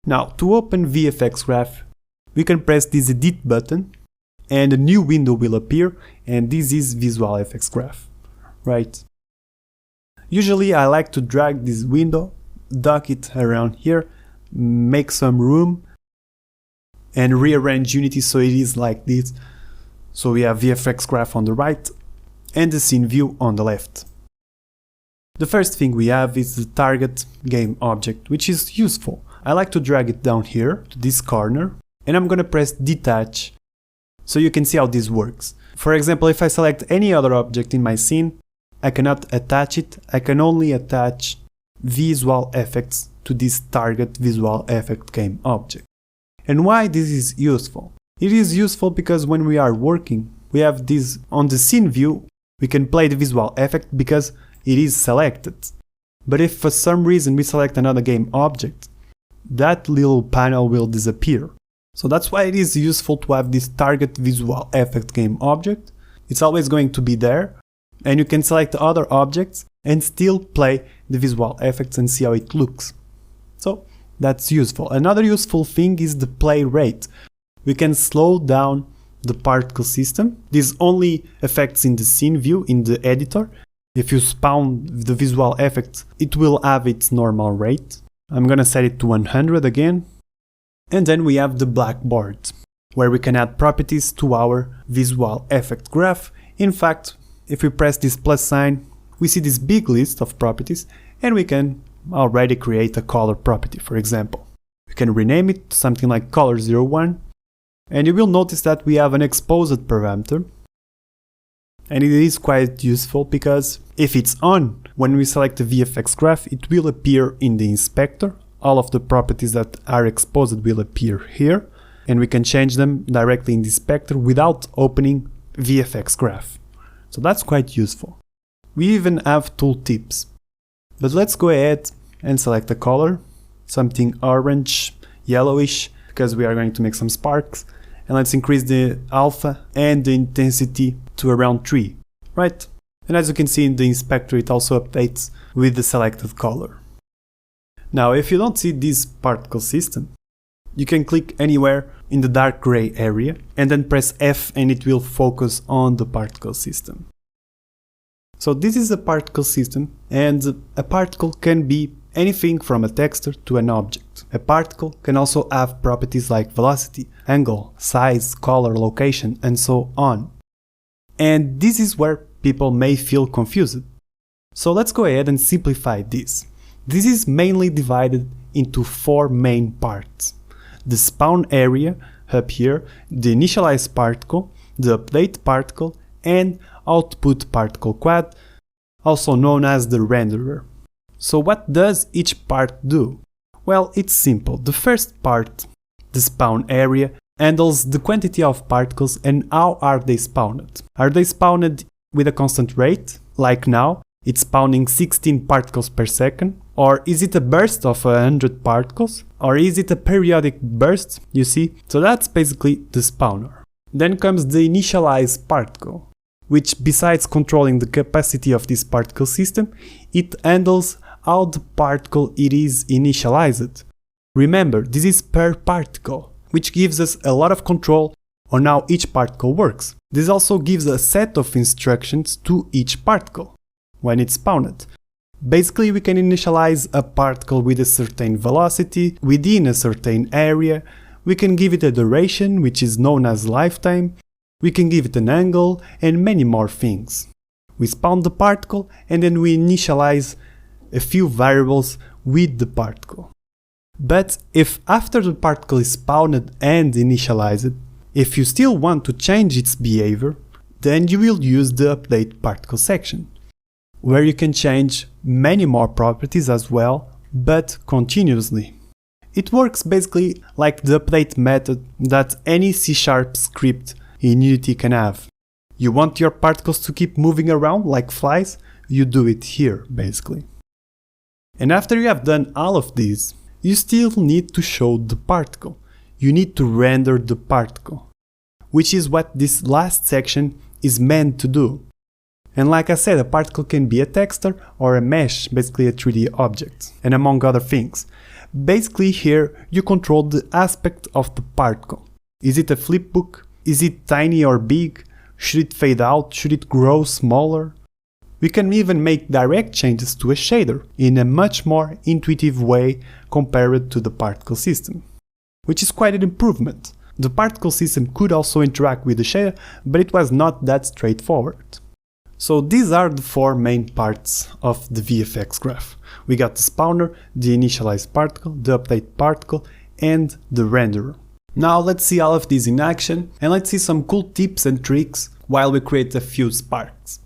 Now, to open VFX Graph, we can press this Edit button and a new window will appear, and this is Visual FX Graph, right? Usually I like to drag this window, dock it around here, make some room, and rearrange Unity so it is like this. So we have VFX Graph on the right and the scene view on the left. The first thing we have is the target game object, which is useful. I like to drag it down here to this corner, and I'm gonna press detach so you can see how this works. For example, if I select any other object in my scene, I cannot attach it. I can only attach visual effects to this target visual effect game object. And why this is useful? It is useful because when we are working, we have this on the scene view, we can play the visual effect because it is selected. But if for some reason we select another game object, that little panel will disappear. So that's why it is useful to have this target visual effect game object. It's always going to be there, and you can select other objects and still play the visual effects and see how it looks. So that's useful. Another useful thing is the play rate. We can slow down the particle system. This only affects in the scene view, in the editor. If you spawn the visual effects, it will have its normal rate. I'm gonna set it to 100 again. And then we have the blackboard, where we can add properties to our visual effect graph. In fact, if we press this plus sign, we see this big list of properties, and we can already create a color property, for example. We can rename it to something like color01, and you will notice that we have an exposed parameter. And it is quite useful because if it's on, when we select the VFX graph, it will appear in the inspector. All of the properties that are exposed will appear here, and we can change them directly in the inspector without opening VFX graph. So that's quite useful. We even have tooltips. But let's go ahead and select a color, something orange, yellowish, because we are going to make some sparks. And let's increase the alpha and the intensity to around 3, right? And as you can see in the inspector, it also updates with the selected color. Now, if you don't see this particle system, you can click anywhere in the dark gray area and then press F and it will focus on the particle system. So this is a particle system, and a particle can be anything from a texture to an object. A particle can also have properties like velocity, angle, size, color, location, and so on. And this is where people may feel confused. So let's go ahead and simplify this. This is mainly divided into 4 main parts: the spawn area up here, the initialize particle, the update particle, and output particle quad, also known as the renderer. So what does each part do? Well, it's simple. The first part, the spawn area, handles the quantity of particles and how are they spawned. Are they spawned with a constant rate, like now? It's spawning 16 particles per second? Or is it a burst of 100 particles? Or is it a periodic burst, you see? So that's basically the spawner. Then comes the initialize particle, which besides controlling the capacity of this particle system, it handles how the particle it is initialized. Remember, this is per particle, which gives us a lot of control on how each particle works. This also gives a set of instructions to each particle when it's spawned. Basically, we can initialize a particle with a certain velocity within a certain area. We can give it a duration, which is known as lifetime. We can give it an angle and many more things. We spawn the particle and then we initialize a few variables with the particle. But if after the particle is spawned and initialized, if you still want to change its behavior, then you will use the update particle section, where you can change many more properties as well, but continuously. It works basically like the update method that any C# script in Unity can have. You want your particles to keep moving around like flies, you do it here basically. And after you have done all of these, you still need to show the particle. You need to render the particle, which is what this last section is meant to do. And like I said, a particle can be a texture or a mesh, basically a 3D object, and among other things. Basically here you control the aspect of the particle. Is it a flipbook? Is it tiny or big? Should it fade out? Should it grow smaller? We can even make direct changes to a shader in a much more intuitive way compared to the particle system, which is quite an improvement. The particle system could also interact with the shader, but it was not that straightforward. So these are the four main parts of the VFX graph. We got the spawner, the initialized particle, the update particle, and the renderer. Now let's see all of these in action, and let's see some cool tips and tricks while we create a few sparks.